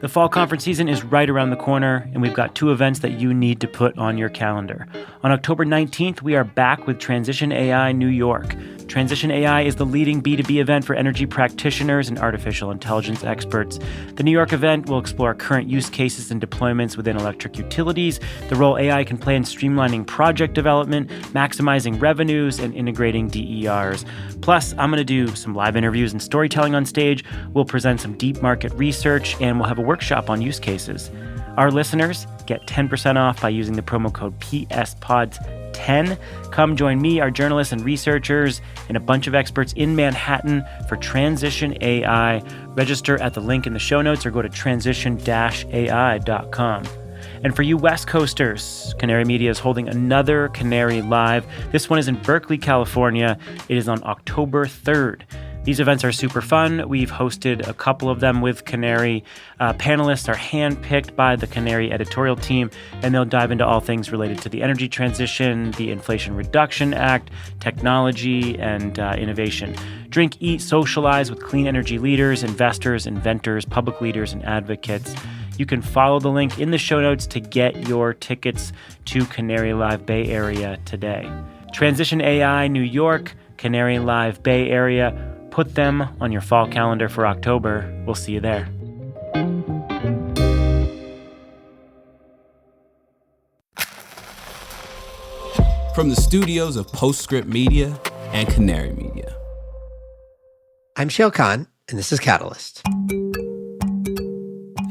The fall conference season is right around the corner, and we've got two events that you need to put on your calendar. On October 19th, we are back with Transition AI New York. Transition AI is the leading B2B event for energy practitioners and artificial intelligence experts. The New York event will explore current use cases and deployments within electric utilities, the role AI can play in streamlining project development, maximizing revenues, and integrating DERs. Plus, I'm going to do some live interviews and storytelling on stage. We'll present some deep market research, and we'll have a workshop on use cases. Our listeners get 10% off by using the promo code PSPODS10. Come join me, our journalists and researchers, and a bunch of experts in Manhattan for Transition AI. Register at the link in the show notes or go to transition-ai.com. And for you West Coasters, Canary Media is holding another Canary Live. This one is in Berkeley, California. It is on October 3rd. These events are super fun. We've hosted a couple of them with Canary. Panelists are handpicked by the Canary editorial team, and they'll dive into all things related to the energy transition, the Inflation Reduction Act, technology, and innovation. Drink, eat, socialize with clean energy leaders, investors, inventors, public leaders, and advocates. You can follow the link in the show notes to get your tickets to Canary Live Bay Area today. Transition AI New York, Canary Live Bay Area. Put them on your fall calendar for October. We'll see you there. From the studios of Postscript Media and Canary Media. I'm Shayle Kann, and this is Catalyst.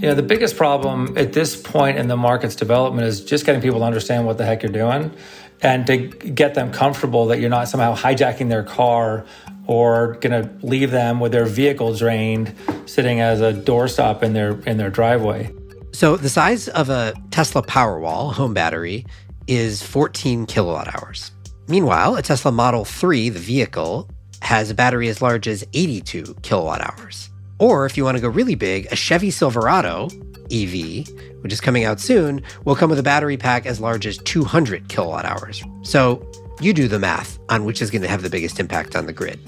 The biggest problem at this point in the market's development is just getting people to understand what the heck you're doing and to get them comfortable that you're not somehow hijacking their car or going to leave them with their vehicle drained sitting as a doorstop in their driveway. So the size of a Tesla Powerwall home battery is 14 kilowatt hours. Meanwhile, a Tesla Model 3, the vehicle, has a battery as large as 82 kilowatt hours. Or if you want to go really big, a Chevy Silverado EV, which is coming out soon, will come with a battery pack as large as 200 kilowatt hours. So you do the math on which is going to have the biggest impact on the grid.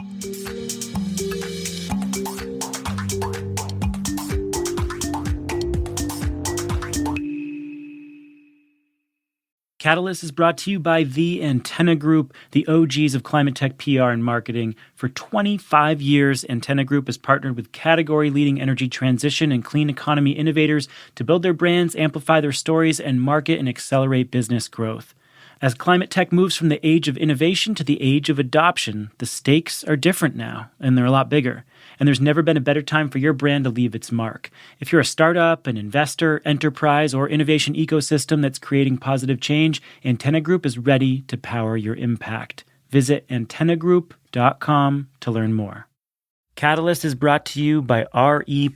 Catalyst is brought to you by The Antenna Group, the OGs of climatech PR and marketing. For 25 years, Antenna Group has partnered with category-leading energy transition and clean economy innovators to build their brands, amplify their stories, and market and accelerate business growth. As climate tech moves from the age of innovation to the age of adoption, the stakes are different now, and they're a lot bigger. And there's never been a better time for your brand to leave its mark. If you're a startup, an investor, enterprise, or innovation ecosystem that's creating positive change, Antenna Group is ready to power your impact. Visit antennagroup.com to learn more. Catalyst is brought to you by RE+.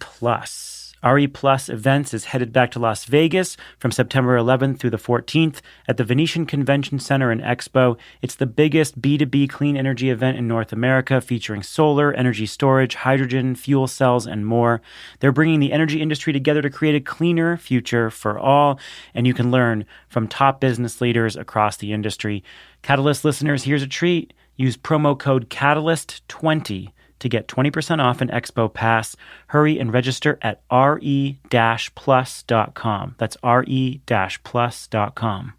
RE Plus Events is headed back to Las Vegas from September 11th through the 14th at the Venetian Convention Center and Expo. It's the biggest B2B clean energy event in North America, featuring solar, energy storage, hydrogen, fuel cells, and more. They're bringing the energy industry together to create a cleaner future for all, and you can learn from top business leaders across the industry. Catalyst listeners, here's a treat. Use promo code CATALYST20 to get 20% off an Expo Pass. Hurry and register at re-plus.com. That's re-plus.com.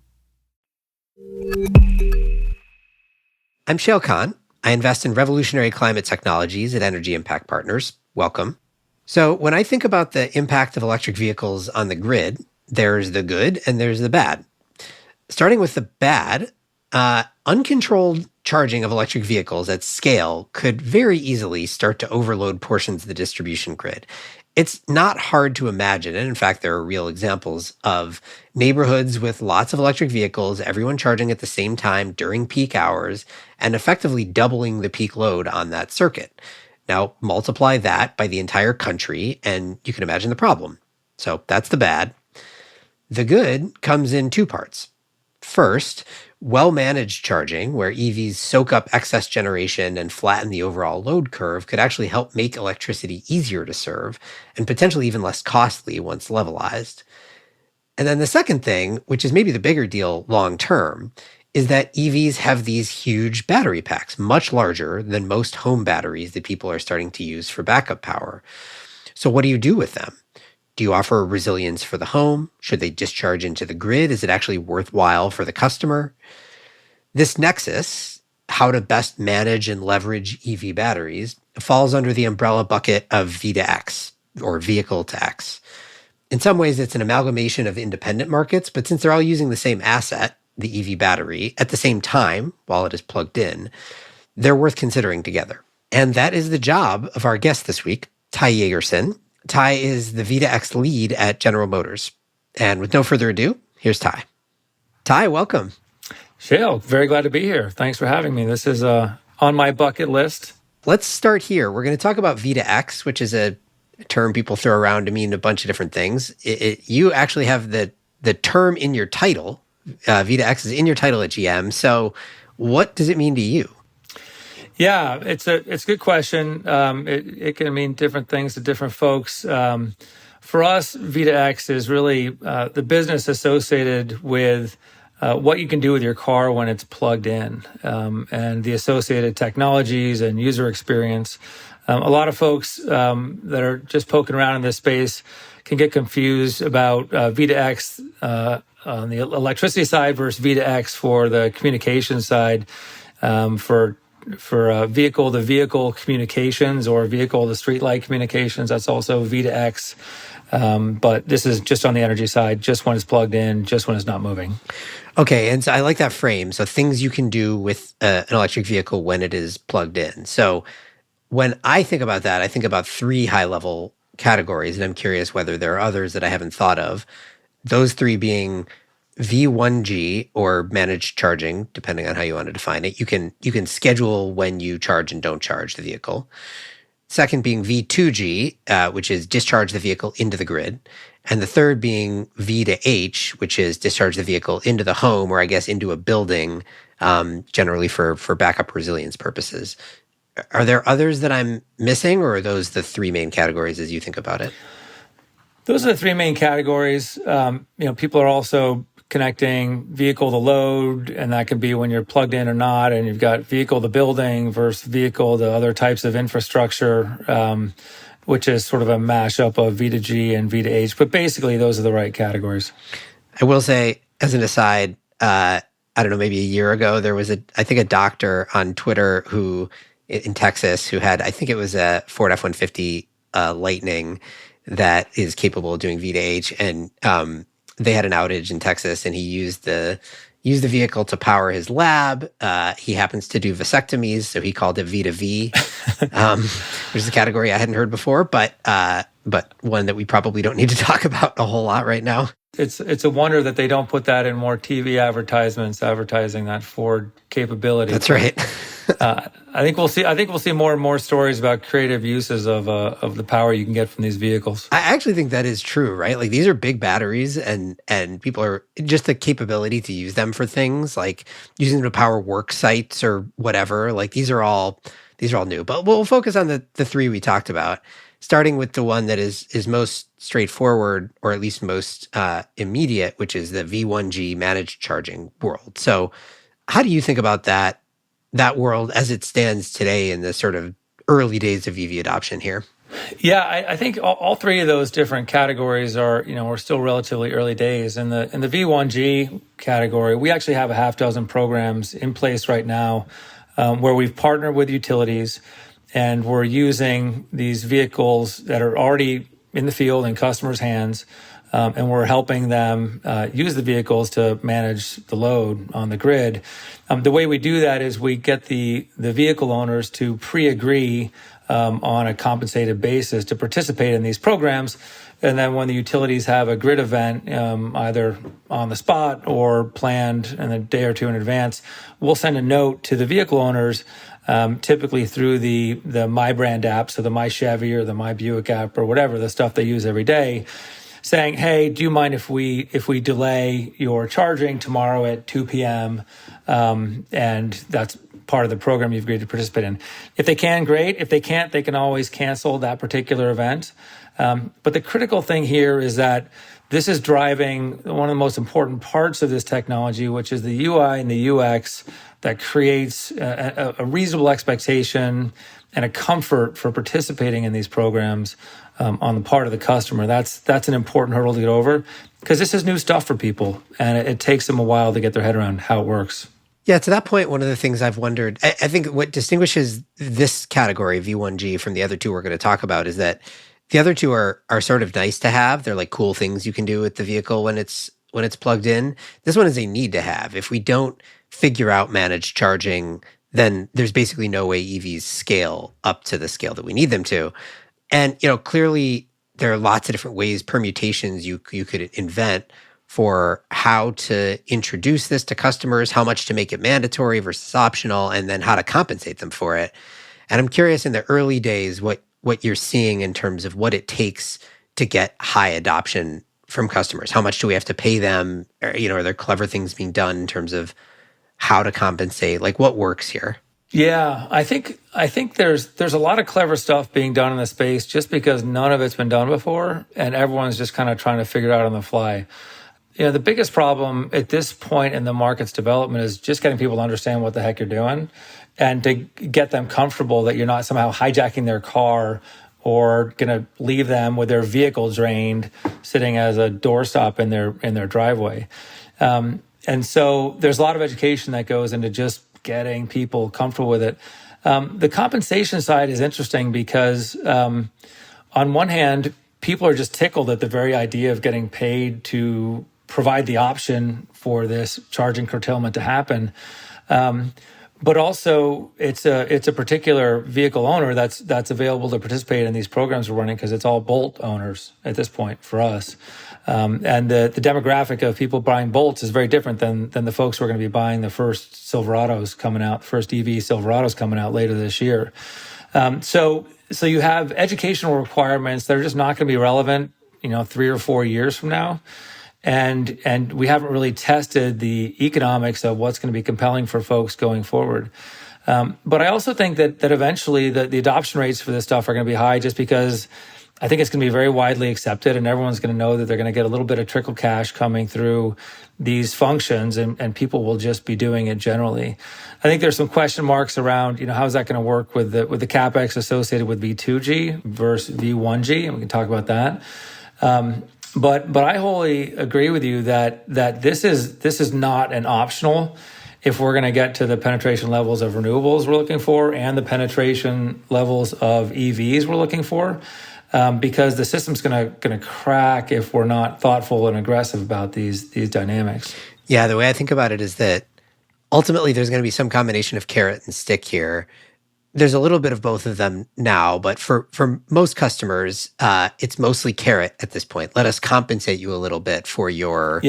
I'm Shayle Kann. I invest in revolutionary climate technologies at Energy Impact Partners. Welcome. So when I think about the impact of electric vehicles on the grid, there's the good and there's the bad. Starting with the bad, uncontrolled charging of electric vehicles at scale could very easily start to overload portions of the distribution grid. It's not hard to imagine, and in fact, there are real examples of neighborhoods with lots of electric vehicles, everyone charging at the same time during peak hours, and effectively doubling the peak load on that circuit. Now, multiply that by the entire country, and you can imagine the problem. So that's the bad. The good comes in two parts. First, well-managed charging, where EVs soak up excess generation and flatten the overall load curve, could actually help make electricity easier to serve and potentially even less costly once levelized. And then the second thing, which is maybe the bigger deal long-term, is that EVs have these huge battery packs, much larger than most home batteries that people are starting to use for backup power. So what do you do with them? Do you offer resilience for the home? Should they discharge into the grid? Is it actually worthwhile for the customer? This nexus, how to best manage and leverage EV batteries, falls under the umbrella bucket of V2X, or vehicle to X. In some ways, it's an amalgamation of independent markets, but since they're all using the same asset, the EV battery, at the same time, while it is plugged in, they're worth considering together. And that is the job of our guest this week, Ty Jagerson. Ty is the V2X lead at General Motors. And with no further ado, here's Ty. Ty, welcome. Shayle, very glad to be here. Thanks for having me. This is on my bucket list. Let's start here. We're going to talk about V2X, which is a term people throw around to mean a bunch of different things. You actually have the term in your title. V2X is in your title at GM. So what does it mean to you? Yeah, it's a good question. It can mean different things to different folks. For us, V2X is really the business associated with what you can do with your car when it's plugged in, and the associated technologies and user experience. A lot of folks that are just poking around in this space can get confused about V2X on the electricity side versus V2X for the communication side, for vehicle-to-vehicle communications or vehicle-to-streetlight communications. That's also V2X. But this is just on the energy side, just when it's plugged in, just when it's not moving. Okay, and so I like that frame. So things you can do with an electric vehicle when it is plugged in. So when I think about that, I think about three high-level categories, and I'm curious whether there are others that I haven't thought of. Those three being V1G, or managed charging, depending on how you want to define it. You can schedule when you charge and don't charge the vehicle. Second being V2G, which is discharge the vehicle into the grid. And the third being V to H, which is discharge the vehicle into the home, or I guess into a building, generally for backup resilience purposes. Are there others that I'm missing, or are those the three main categories as you think about it? Those are the three main categories. People are also connecting vehicle to load, and that can be when you're plugged in or not. And you've got vehicle to building versus vehicle to other types of infrastructure, which is sort of a mashup of V to G and V to H. But basically, those are the right categories. I will say, as an aside, I don't know, maybe a year ago, there was a doctor on Twitter in Texas who had, I think it was a Ford F-150 Lightning that is capable of doing V to H, and they had an outage in Texas, and he used the vehicle to power his lab. He happens to do vasectomies, so he called it V to V, which is a category I hadn't heard before, but one that we probably don't need to talk about a whole lot right now. It's a wonder that they don't put that in more TV advertisements advertising that Ford capability. That's right. I think we'll see more and more stories about creative uses of the power you can get from these vehicles. I actually think that is true, right? Like, these are big batteries, and people are just the capability to use them for things like using them to power work sites or whatever. Like, these are all new. But we'll focus on the three we talked about, starting with the one that is most straightforward, or at least most immediate, which is the V1G managed charging world. So how do you think about that world as it stands today in the sort of early days of EV adoption here? Yeah, I think all three of those different categories are, we're still relatively early days. In the V1G category, we actually have a half dozen programs in place right now where we've partnered with utilities, and we're using these vehicles that are already in the field in customers' hands, and we're helping them use the vehicles to manage the load on the grid. The way we do that is we get the vehicle owners to pre-agree on a compensated basis to participate in these programs. And then when the utilities have a grid event, either on the spot or planned in a day or two in advance, we'll send a note to the vehicle owners, typically through the My Brand app, so the My Chevy or the My Buick app or whatever, the stuff they use every day, saying, hey, do you mind if we delay your charging tomorrow at 2 p.m.? And that's part of the program you've agreed to participate in. If they can, great. If they can't, they can always cancel that particular event. But the critical thing here is that this is driving one of the most important parts of this technology, which is the UI and the UX that creates a reasonable expectation and a comfort for participating in these programs on the part of the customer. That's an important hurdle to get over because this is new stuff for people, and it takes them a while to get their head around how it works. Yeah, to that point, one of the things I've wondered, I think what distinguishes this category, V1G, from the other two we're going to talk about is that the other two are sort of nice to have. They're like cool things you can do with the vehicle when it's plugged in. This one is a need to have. If we don't figure out managed charging, then there's basically no way EVs scale up to the scale that we need them to. And, clearly there are lots of different ways, permutations you could invent for how to introduce this to customers, how much to make it mandatory versus optional, and then how to compensate them for it. And I'm curious in the early days what you're seeing in terms of what it takes to get high adoption from customers. How much do we have to pay them? Or, are there clever things being done in terms of how to compensate? Like what works here? Yeah, I think there's a lot of clever stuff being done in the space just because none of it's been done before, and everyone's just kind of trying to figure it out on the fly. The biggest problem at this point in the market's development is just getting people to understand what the heck you're doing and to get them comfortable that you're not somehow hijacking their car or going to leave them with their vehicle drained sitting as a doorstop in their driveway. And so there's a lot of education that goes into just getting people comfortable with it. The compensation side is interesting because on one hand, people are just tickled at the very idea of getting paid to provide the option for this charging curtailment to happen. But also, it's a particular vehicle owner that's available to participate in these programs we're running because it's all Bolt owners at this point for us. And the demographic of people buying Bolts is very different than the folks who are going to be buying the first Silverados coming out, the first EV Silverados coming out later this year. So you have educational requirements that are just not going to be relevant, 3 or 4 years from now. And we haven't really tested the economics of what's going to be compelling for folks going forward. But I also think that eventually the adoption rates for this stuff are going to be high just because I think it's going to be very widely accepted and everyone's going to know that they're going to get a little bit of trickle cash coming through these functions and people will just be doing it generally. I think there's some question marks around, how is that going to work with the CapEx associated with V2G versus V1G, and we can talk about that. But I wholly agree with you that this is not an optional if we're going to get to the penetration levels of renewables we're looking for and the penetration levels of EVs we're looking for, because the system's going to crack if we're not thoughtful and aggressive about these dynamics. Yeah, the way I think about it is that ultimately there's going to be some combination of carrot and stick here. There's a little bit of both of them now, but for most customers, it's mostly carrot at this point. Let us compensate you a little bit for your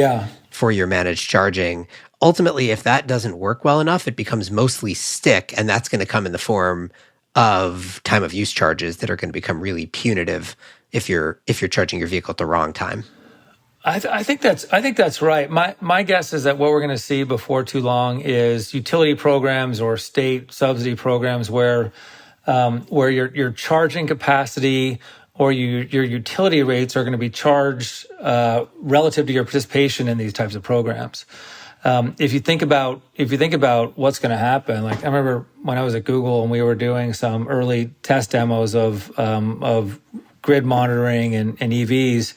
managed charging. Ultimately, if that doesn't work well enough, it becomes mostly stick, and that's going to come in the form of time of use charges that are going to become really punitive if you're charging your vehicle at the wrong time. I think that's right. My guess is that what we're going to see before too long is utility programs or state subsidy programs where your charging capacity or your utility rates are going to be charged relative to your participation in these types of programs. If you think about what's going to happen, like I remember when I was at Google and we were doing some early test demos of grid monitoring and EVs.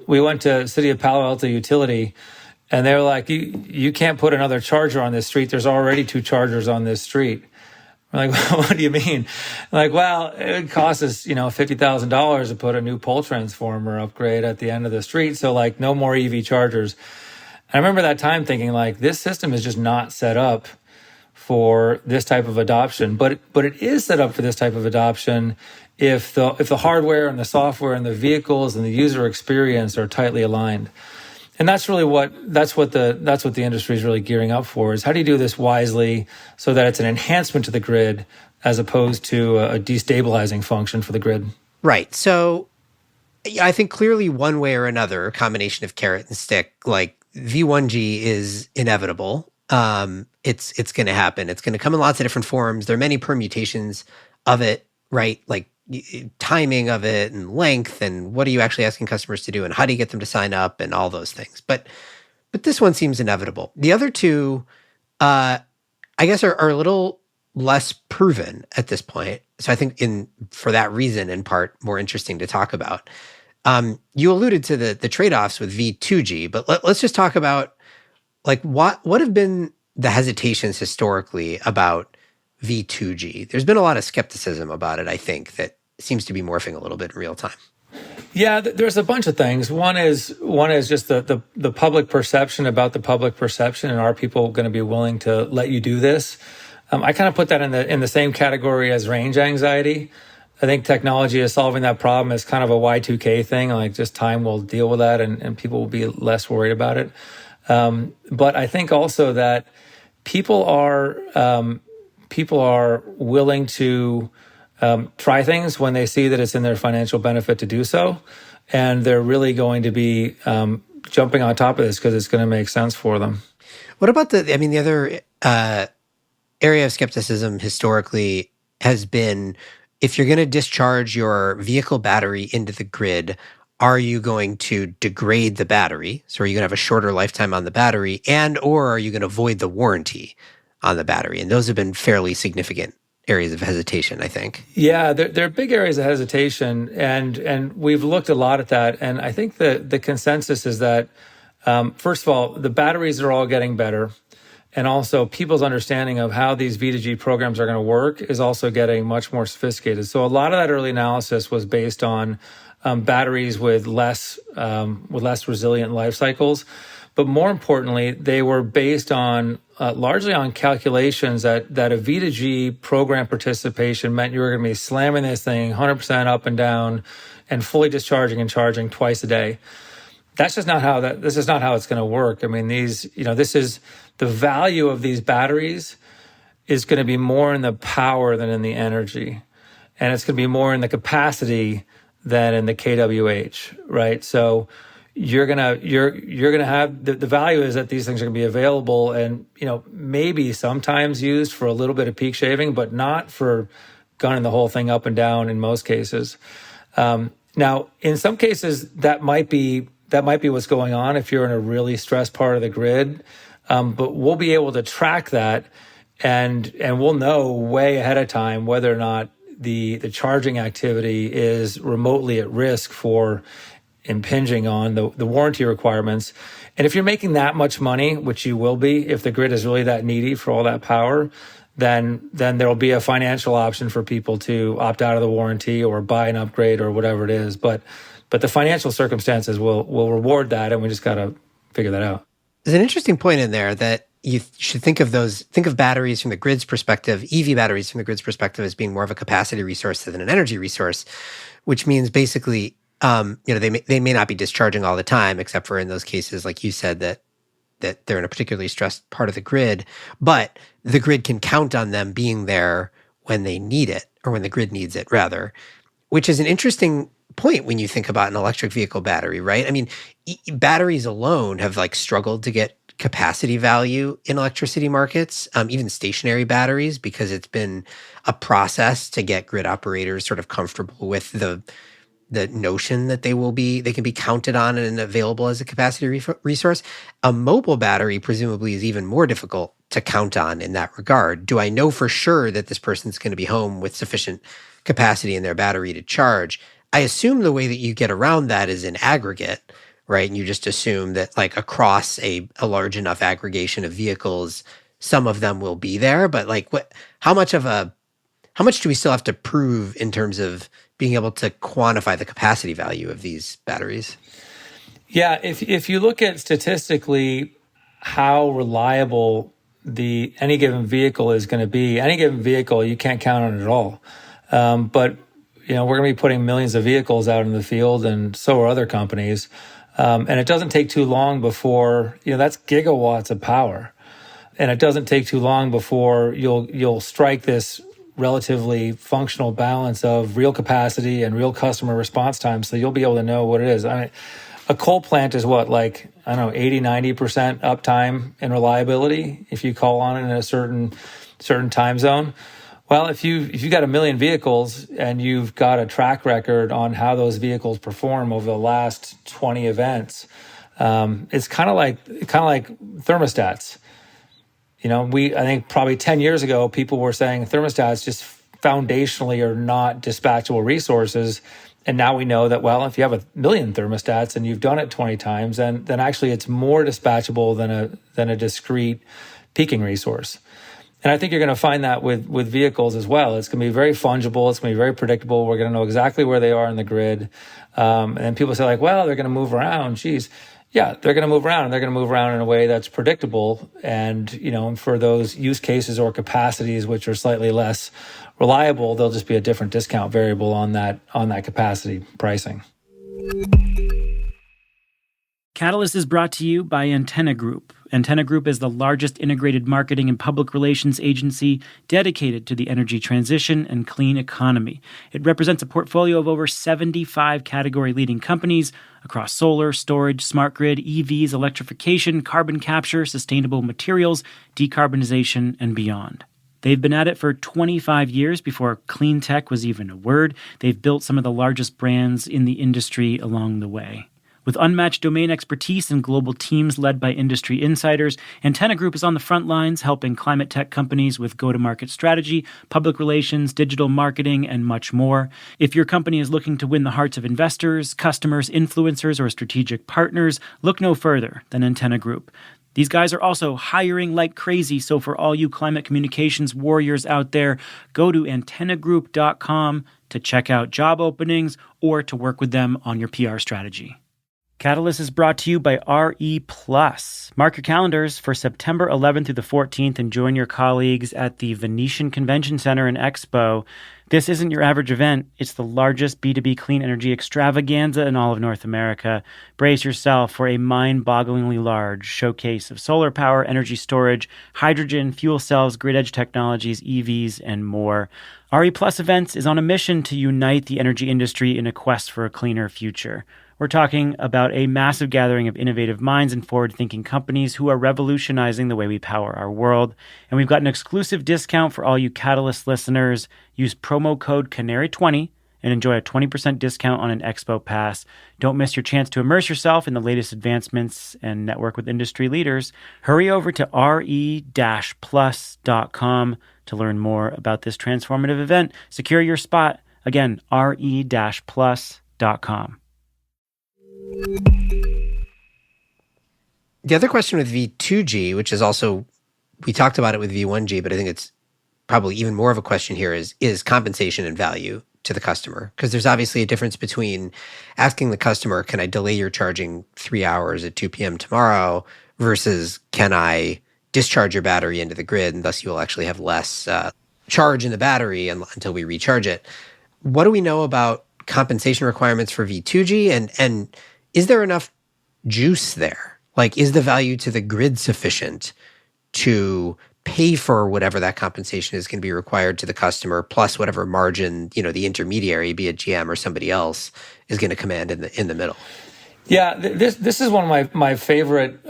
We went to City of Palo Alto Utility, and they were like, you can't put another charger on this street. There's already 2 chargers on this street. We're like, what do you mean? Like, well, it costs us, $50,000 to put a new pole transformer upgrade at the end of the street. So like no more EV chargers. And I remember that time thinking like, this system is just not set up for this type of adoption, but it is set up for this type of adoption if the hardware and the software and the vehicles and the user experience are tightly aligned. And that's really what the industry is really gearing up for, is how do you do this wisely so that it's an enhancement to the grid as opposed to a destabilizing function for the grid. Right. So I think clearly one way or another, a combination of carrot and stick, like V1G is inevitable. it's going to happen. It's going to come in lots of different forms. There are many permutations of it, right? Like timing of it and length and what are you actually asking customers to do and how do you get them to sign up and all those things. But this one seems inevitable. The other two, I guess, are a little less proven at this point. So I think for that reason, in part, more interesting to talk about. You alluded to the trade-offs with V2G, but let's just talk about like what have been the hesitations historically about V2G. There's been a lot of skepticism about it, I think, that seems to be morphing a little bit in real time. Yeah, there's a bunch of things. One is just the public perception about the public perception, and are people going to be willing to let you do this? I kind of put that in the same category as range anxiety. I think technology is solving that problem as kind of a Y2K thing. Like just time will deal with that, and people will be less worried about it. But I think also that people are willing to try things when they see that it's in their financial benefit to do so, and they're really going to be jumping on top of this because it's going to make sense for them. What about the other area of skepticism historically has been, if you're going to discharge your vehicle battery into the grid, are you going to degrade the battery? So are you going to have a shorter lifetime on the battery, and or are you going to void the warranty on the battery? And those have been fairly significant areas of hesitation, I think. Yeah, they're big areas of hesitation, and we've looked a lot at that. And I think the consensus is that, first of all, the batteries are all getting better. And also people's understanding of how these V2G programs are going to work is also getting much more sophisticated. So a lot of that early analysis was based on batteries with less resilient life cycles. But more importantly, they were based on largely on calculations that a V2G program participation meant you were going to be slamming this thing 100% up and down and fully discharging and charging twice a day. This is not how it's going to work. I mean, this is the value of these batteries is going to be more in the power than in the energy. And it's going to be more in the capacity than in the kWh, right? So you're going to have the value is that these things are going to be available and, maybe sometimes used for a little bit of peak shaving, but not for gunning the whole thing up and down in most cases. Now, in some cases, that might be what's going on if you're in a really stressed part of the grid. But we'll be able to track that and we'll know way ahead of time whether or not the charging activity is remotely at risk for impinging on the warranty requirements. And if you're making that much money, which you will be, if the grid is really that needy for all that power, then there will be a financial option for people to opt out of the warranty or buy an upgrade or whatever it is. But the financial circumstances will reward that, and we just got to figure that out. There's an interesting point in there that you should think of batteries from the grid's perspective, EV batteries from the grid's perspective, as being more of a capacity resource than an energy resource, which means basically, they may not be discharging all the time, except for in those cases, like you said, that they're in a particularly stressed part of the grid, but the grid can count on them being there when they need it, or when the grid needs it, rather, which is an interesting point when you think about an electric vehicle battery, right? I mean, batteries alone have struggled to get capacity value in electricity markets, even stationary batteries, because it's been a process to get grid operators sort of comfortable with the notion that they can be counted on and available as a capacity resource. A mobile battery presumably is even more difficult to count on in that regard. Do I know for sure that this person's going to be home with sufficient capacity in their battery to charge? I assume the way that you get around that is in aggregate, right? And you just assume that across a large enough aggregation of vehicles, some of them will be there. But how much do we still have to prove in terms of being able to quantify the capacity value of these batteries? Yeah, if you look at statistically how reliable any given vehicle is going to be, any given vehicle you can't count on it at all. But we're going to be putting millions of vehicles out in the field, and so are other companies. And it doesn't take too long before, that's gigawatts of power. And it doesn't take too long before you'll strike this relatively functional balance of real capacity and real customer response time. So you'll be able to know what it is. I mean, A coal plant is what, like, I don't know, 80, 90% uptime and reliability if you call on it in a certain time zone. Well, if you got 1 million vehicles and you've got a track record on how those vehicles perform over the last 20 events, it's kind of like thermostats. I think probably 10 years ago, people were saying thermostats just foundationally are not dispatchable resources. And now we know that, well, if you have 1 million thermostats and you've done it 20 times, then actually it's more dispatchable than a discrete peaking resource. And I think you're going to find that with vehicles as well. It's going to be very fungible. It's going to be very predictable. We're going to know exactly where they are in the grid. And then people say, like, well, they're going to move around. Geez. Yeah, they're going to move around, and they're going to move around in a way that's predictable. And, for those use cases or capacities which are slightly less reliable, there'll just be a different discount variable on that capacity pricing. Catalyst is brought to you by Antenna Group. Antenna Group is the largest integrated marketing and public relations agency dedicated to the energy transition and clean economy. It represents a portfolio of over 75 category-leading companies across solar, storage, smart grid, EVs, electrification, carbon capture, sustainable materials, decarbonization, and beyond. They've been at it for 25 years before clean tech was even a word. They've built some of the largest brands in the industry along the way. With unmatched domain expertise and global teams led by industry insiders, Antenna Group is on the front lines helping climate tech companies with go-to-market strategy, public relations, digital marketing, and much more. If your company is looking to win the hearts of investors, customers, influencers, or strategic partners, look no further than Antenna Group. These guys are also hiring like crazy, so for all you climate communications warriors out there, go to antennagroup.com to check out job openings or to work with them on your PR strategy. Catalyst is brought to you by RE+. Mark your calendars for September 11th through the 14th and join your colleagues at the Venetian Convention Center and Expo. This isn't your average event. It's the largest B2B clean energy extravaganza in all of North America. Brace yourself for a mind-bogglingly large showcase of solar power, energy storage, hydrogen, fuel cells, grid edge technologies, EVs, and more. RE+ Events is on a mission to unite the energy industry in a quest for a cleaner future. We're talking about a massive gathering of innovative minds and forward-thinking companies who are revolutionizing the way we power our world. And we've got an exclusive discount for all you Catalyst listeners. Use promo code CANARY20 and enjoy a 20% discount on an Expo Pass. Don't miss your chance to immerse yourself in the latest advancements and network with industry leaders. Hurry over to re-plus.com to learn more about this transformative event. Secure your spot. Again, re-plus.com. The other question with V2G, which is also, we talked about it with V1G, but I think it's probably even more of a question here is compensation and value to the customer. Because there's obviously a difference between asking the customer, can I delay your charging 3 hours at 2 p.m. tomorrow versus can I discharge your battery into the grid and thus you will actually have less charge in the battery until we recharge it. What do we know about compensation requirements for V2G and is there enough juice there? Like, is the value to the grid sufficient to pay for whatever that compensation is going to be required to the customer, plus whatever margin, the intermediary, be it GM or somebody else, is going to command in the middle? Yeah, this is one of my favorite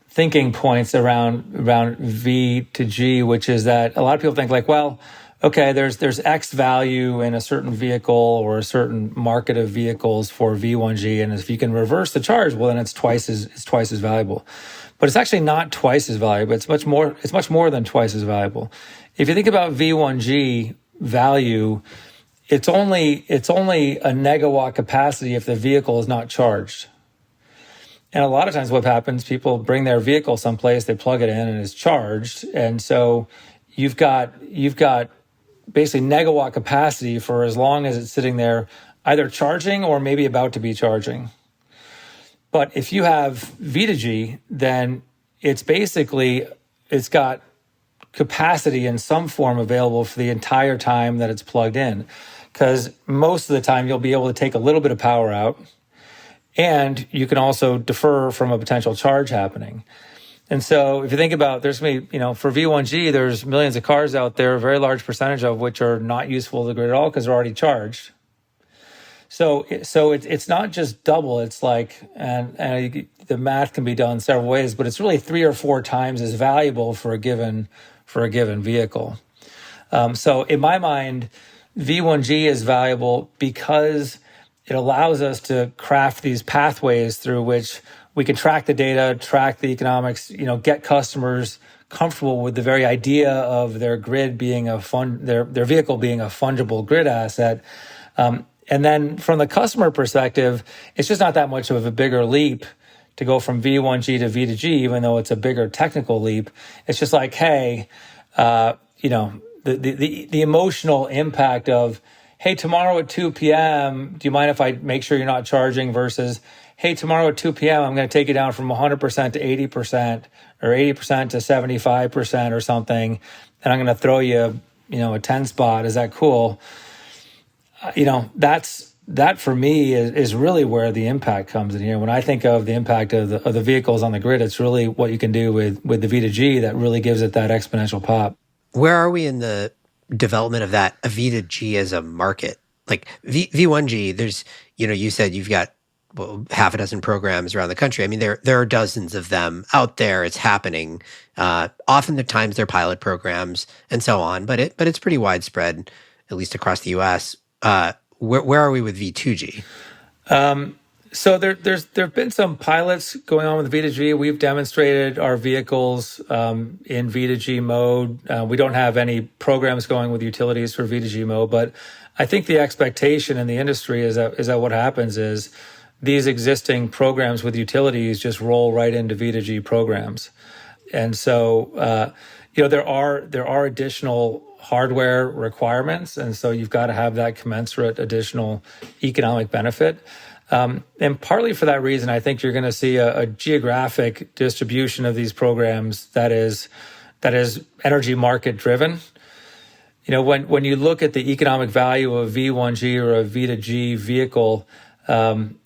thinking points around V to G, which is that a lot of people think like, well, okay, there's X value in a certain vehicle or a certain market of vehicles for V1G, and if you can reverse the charge, well, then it's twice as valuable. But it's actually not twice as valuable. It's much more than twice as valuable. If you think about V1G value, it's only a megawatt capacity if the vehicle is not charged. And a lot of times what happens, people bring their vehicle someplace, they plug it in and it's charged, and so you've got basically megawatt capacity for as long as it's sitting there, either charging or maybe about to be charging. But if you have V2G, then it's got capacity in some form available for the entire time that it's plugged in. Because most of the time you'll be able to take a little bit of power out, and you can also defer from a potential charge happening. And so if you think about, there's going to be, for V1G, there's millions of cars out there, a very large percentage of which are not useful to the grid at all because they're already charged. So it's not just double. It's like, and the math can be done several ways, but it's really 3 or 4 times as valuable for a given vehicle. So in my mind, V1G is valuable because it allows us to craft these pathways through which we can track the data, track the economics, get customers comfortable with the very idea of their grid being their vehicle being a fungible grid asset. And then from the customer perspective, it's just not that much of a bigger leap to go from V1G to V2G, even though it's a bigger technical leap. It's just like, hey, the emotional impact of, hey, tomorrow at 2 p.m., do you mind if I make sure you're not charging, versus, hey, tomorrow at 2 p.m., I'm going to take you down from 100% to 80% or 80% to 75% or something, and I'm going to throw you, a 10 spot. Is that cool? That for me is really where the impact comes in here. When I think of the impact of the vehicles on the grid, it's really what you can do with the V2G that really gives it that exponential pop. Where are we in the development of that, a V2G as a market? Like V1G, there's, you said you've got half a dozen programs around the country. I mean, there are dozens of them out there. It's happening. Often the times they're pilot programs and so on, but it's pretty widespread, at least across the U.S. Where are we with V2G? So there've been some pilots going on with V2G. We've demonstrated our vehicles in V2G mode. We don't have any programs going with utilities for V2G mode, but I think the expectation in the industry is that what happens is these existing programs with utilities just roll right into V2G programs, and so there are additional hardware requirements, and so you've got to have that commensurate additional economic benefit. And partly for that reason, I think you're going to see a geographic distribution of these programs that is energy market driven. When you look at the economic value of V1G or a V2G vehicle,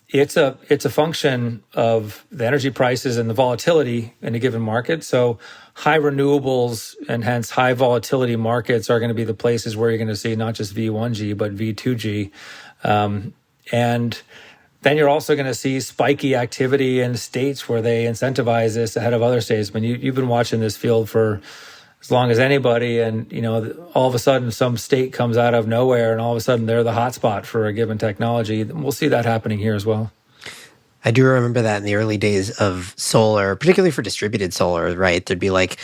it's a function of the energy prices and the volatility in a given market. So high renewables and hence high volatility markets are going to be the places where you're going to see not just V1G, but V2G. And then you're also going to see spiky activity in states where they incentivize this ahead of other states. I mean, you've been watching this field for as long as anybody, and all of a sudden some state comes out of nowhere, and all of a sudden they're the hotspot for a given technology. We'll see that happening here as well. I do remember that in the early days of solar, particularly for distributed solar, right? There'd be like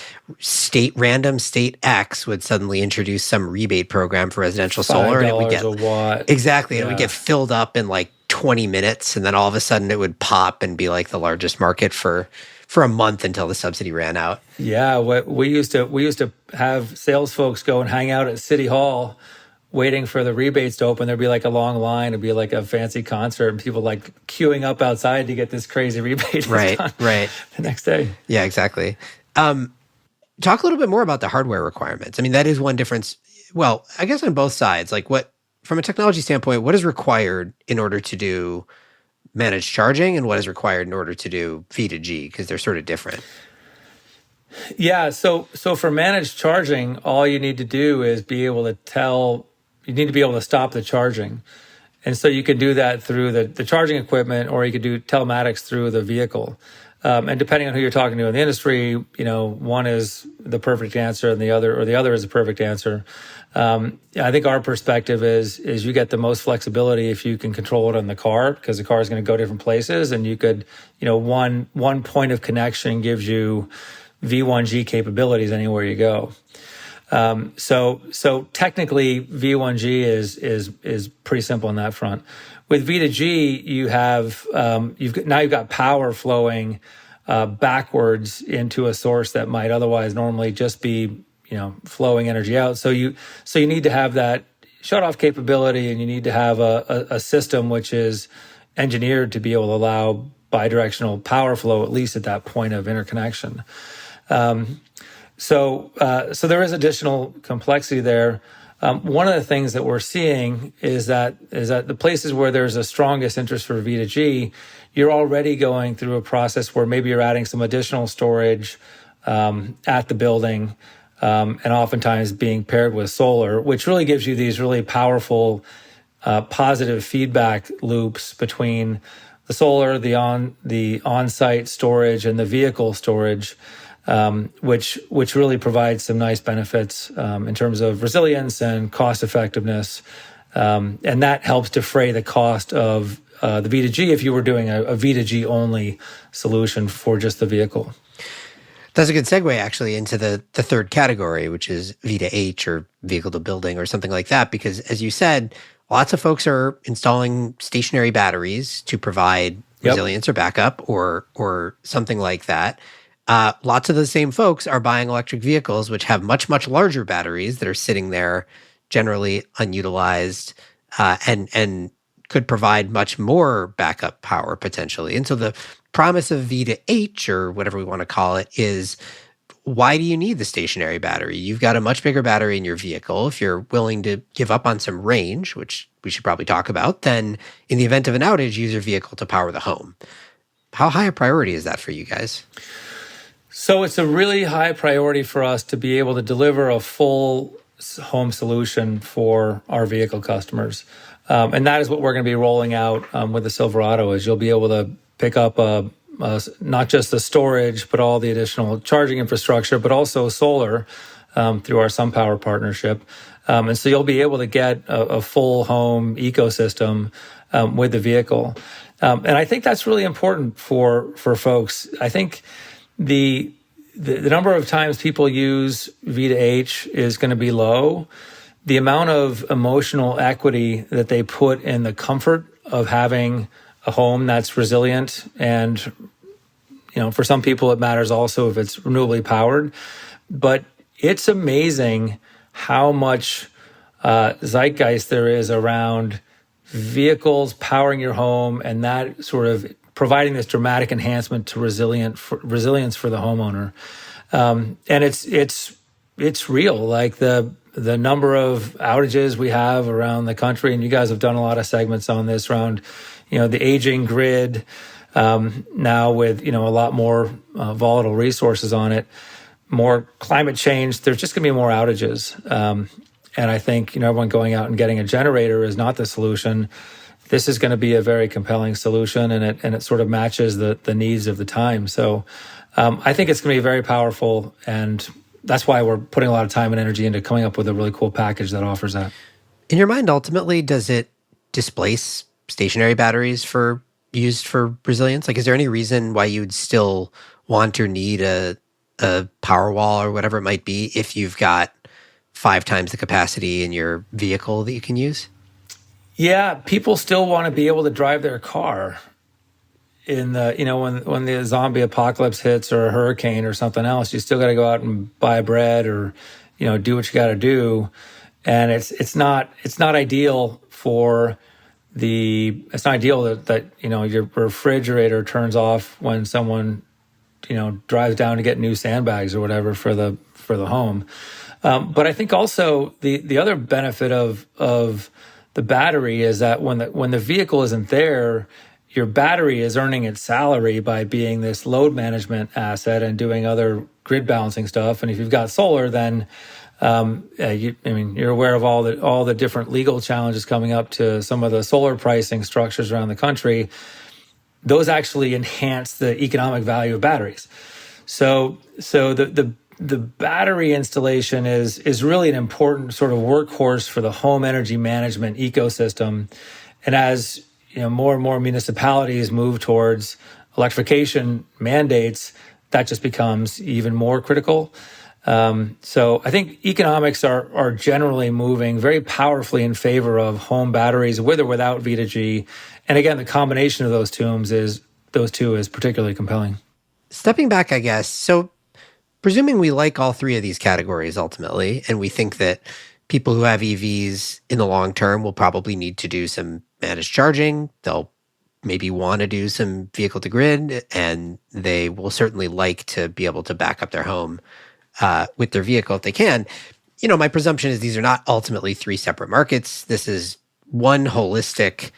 random state X would suddenly introduce some rebate program for residential solar, and it would get a watt. Exactly, and it would get filled up in like 20 minutes, and then all of a sudden it would pop and be like the largest market for a month until the subsidy ran out. Yeah, we used to have sales folks go and hang out at City Hall waiting for the rebates to open. There'd be like a long line. It'd be like a fancy concert, and people like queuing up outside to get this crazy rebate. Right. The next day. Yeah, exactly. Talk a little bit more about the hardware requirements. I mean, that is one difference. Well, I guess on both sides, like from a technology standpoint, what is required in order to do managed charging and what is required in order to do V2G, because they're sort of different. Yeah, so for managed charging, all you need to do is be able to stop the charging. And so you can do that through the charging equipment, or you could do telematics through the vehicle. And depending on who you're talking to in the industry, one is the perfect answer and the other is the perfect answer. I think our perspective is you get the most flexibility if you can control it on the car, because the car is going to go different places, and you could, one point of connection gives you V1G capabilities anywhere you go. So technically V1G is pretty simple on that front. With V2G, you have you've got power flowing backwards into a source that might otherwise normally just be flowing energy out. So you need to have that shut off capability, and you need to have a system which is engineered to be able to allow bidirectional power flow, at least at that point of interconnection. So there is additional complexity there. One of the things that we're seeing is that the places where there's the strongest interest for V2G, you're already going through a process where maybe you're adding some additional storage at the building, and oftentimes being paired with solar, which really gives you these really powerful positive feedback loops between the solar, the on-site storage, and the vehicle storage, which really provides some nice benefits in terms of resilience and cost effectiveness, and that helps defray the cost of the V2G if you were doing a V2G only solution for just the vehicle. That's a good segue actually into the third category, which is V2H or vehicle to building or something like that, because as you said, lots of folks are installing stationary batteries to provide resilience or backup or something like that. Lots of the same folks are buying electric vehicles, which have much, much larger batteries that are sitting there generally unutilized and could provide much more backup power potentially. And so the promise of V2H, or whatever we want to call it, is why do you need the stationary battery? You've got a much bigger battery in your vehicle. If you're willing to give up on some range, which we should probably talk about, then in the event of an outage, use your vehicle to power the home. How high a priority is that for you guys? So it's a really high priority for us to be able to deliver a full home solution for our vehicle customers. And that is what we're going to be rolling out with the Silverado, is you'll be able to pick up not just the storage, but all the additional charging infrastructure, but also solar through our SunPower partnership. And so you'll be able to get a full home ecosystem with the vehicle. And I think that's really important for folks. I think the number of times people use V2H is going to be low. The amount of emotional equity that they put in the comfort of having a home that's resilient, and for some people it matters also if it's renewably powered, but it's amazing how much zeitgeist there is around vehicles powering your home, and that sort of providing this dramatic enhancement to resilience for the homeowner. And it's real. Like the number of outages we have around the country, and you guys have done a lot of segments on this around, the aging grid, now with, a lot more volatile resources on it, more climate change. There's just going to be more outages. And I think, everyone going out and getting a generator is not the solution. This is going to be a very compelling solution, and it sort of matches the needs of the time. So I think it's going to be very powerful, and that's why we're putting a lot of time and energy into coming up with a really cool package that offers that. In your mind, ultimately, does it displace stationary batteries used for resilience? Like, is there any reason why you'd still want or need a power wall or whatever it might be if you've got 5 times the capacity in your vehicle that you can use? Yeah, people still want to be able to drive their car in the, when the zombie apocalypse hits, or a hurricane or something else. You still got to go out and buy bread, or, do what you got to do. And it's not ideal that your refrigerator turns off when someone, drives down to get new sandbags or whatever for the home. But I think also the other benefit of the battery is that when the vehicle isn't there, your battery is earning its salary by being this load management asset and doing other grid balancing stuff. And if you've got solar, then you're aware of all the different legal challenges coming up to some of the solar pricing structures around the country. Those actually enhance the economic value of batteries. So the battery installation is really an important sort of workhorse for the home energy management ecosystem. And as more and more municipalities move towards electrification mandates, that just becomes even more critical. So I think economics are generally moving very powerfully in favor of home batteries with or without V2G. And again, the combination of those two is particularly compelling. Stepping back, I guess, so presuming we like all 3 of these categories ultimately, and we think that people who have EVs in the long term will probably need to do some managed charging, they'll maybe want to do some vehicle to grid, and they will certainly like to be able to back up their home with their vehicle if they can. My presumption is these are not ultimately 3 separate markets. This is one holistic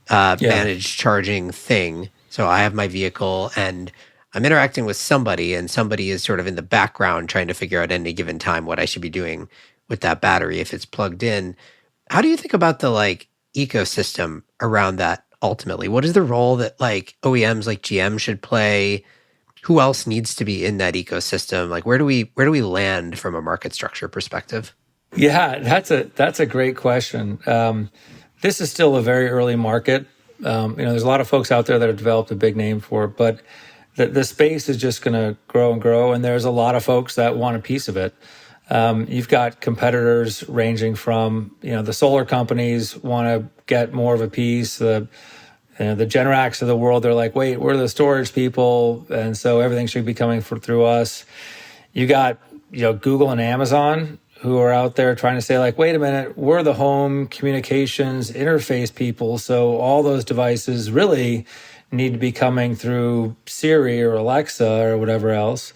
managed charging thing. So I have my vehicle and I'm interacting with somebody, and somebody is sort of in the background trying to figure out at any given time what I should be doing with that battery if it's plugged in. How do you think about the ecosystem around that ultimately? What is the role that like OEMs like GM should play? Who else needs to be in that ecosystem? Like where do we land from a market structure perspective? Yeah, that's a great question. This is still a very early market. There's a lot of folks out there that have developed a big name for it, but the space is just going to grow and grow, and there's a lot of folks that want a piece of it. You've got competitors ranging from, the solar companies want to get more of a piece. The Generacs of the world, they're like, wait, we're the storage people, and so everything should be coming through us. You got, Google and Amazon who are out there trying to say like, wait a minute, we're the home communications interface people, so all those devices really need to be coming through Siri or Alexa or whatever else.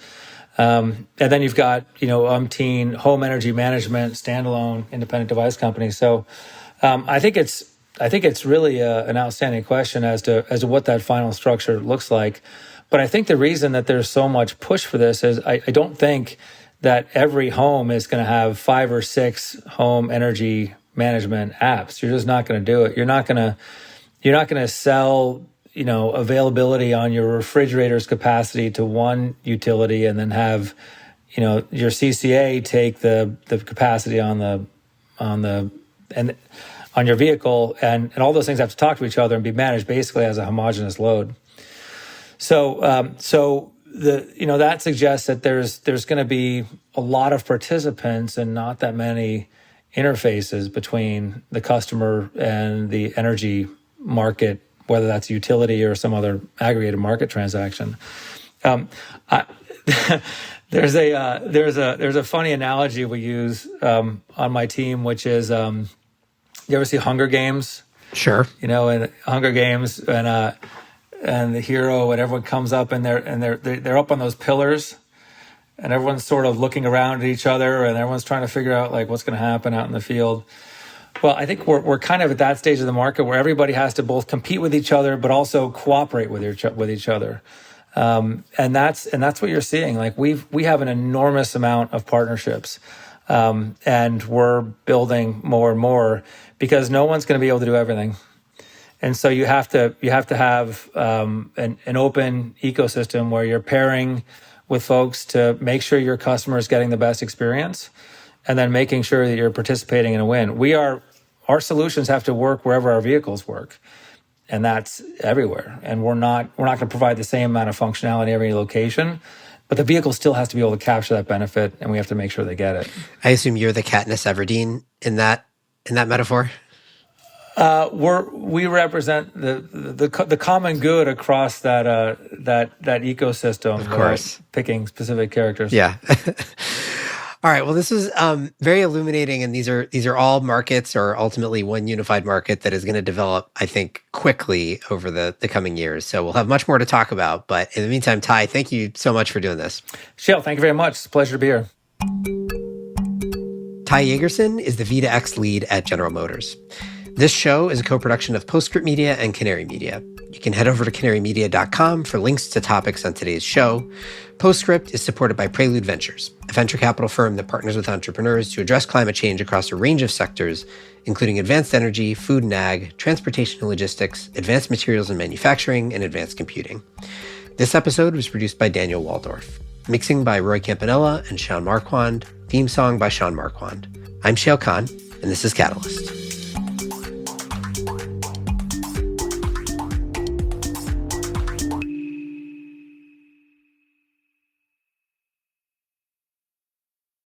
And then you've got, umpteen home energy management, standalone independent device companies. So I think it's really an outstanding question as to what that final structure looks like. But I think the reason that there's so much push for this is I don't think that every home is going to have 5 or 6 home energy management apps. You're just not going to do it. You're not going to sell, availability on your refrigerator's capacity to one utility and then have, your CCA take the capacity on your vehicle, and all those things have to talk to each other and be managed basically as a homogeneous load. So that suggests that there's going to be a lot of participants and not that many interfaces between the customer and the energy market, whether that's a utility or some other aggregated market transaction. There's a funny analogy we use on my team, which is you ever see Hunger Games? Sure. In Hunger Games and the hero and everyone comes up and they're up on those pillars and everyone's sort of looking around at each other and everyone's trying to figure out like what's going to happen out in the field. Well, I think we're kind of at that stage of the market where everybody has to both compete with each other but also cooperate with each other. And that's what you're seeing. Like we have an enormous amount of partnerships. And we're building more and more because no one's going to be able to do everything. And so you have to have an open ecosystem where you're pairing with folks to make sure your customer is getting the best experience, and then making sure that you're participating in a win. Our solutions have to work wherever our vehicles work, and that's everywhere. And we're not going to provide the same amount of functionality in every location, but the vehicle still has to be able to capture that benefit, and we have to make sure they get it. I assume you're the Katniss Everdeen in that metaphor. We represent the common good across that ecosystem. Of course, picking specific characters. Yeah. All right. Well, this is very illuminating, and these are all markets, or ultimately one unified market that is going to develop, I think, quickly over the coming years. So we'll have much more to talk about. But in the meantime, Ty, thank you so much for doing this. Shayle, thank you very much. It's a pleasure to be here. Ty Yagerson is the V2X lead at General Motors. This show is a co-production of Postscript Media and Canary Media. You can head over to canarymedia.com for links to topics on today's show. Postscript is supported by Prelude Ventures, a venture capital firm that partners with entrepreneurs to address climate change across a range of sectors, including advanced energy, food and ag, transportation and logistics, advanced materials and manufacturing, and advanced computing. This episode was produced by Daniel Waldorf. Mixing by Roy Campanella and Sean Marquand. Theme song by Sean Marquand. I'm Shayle Kann, and this is Catalyst.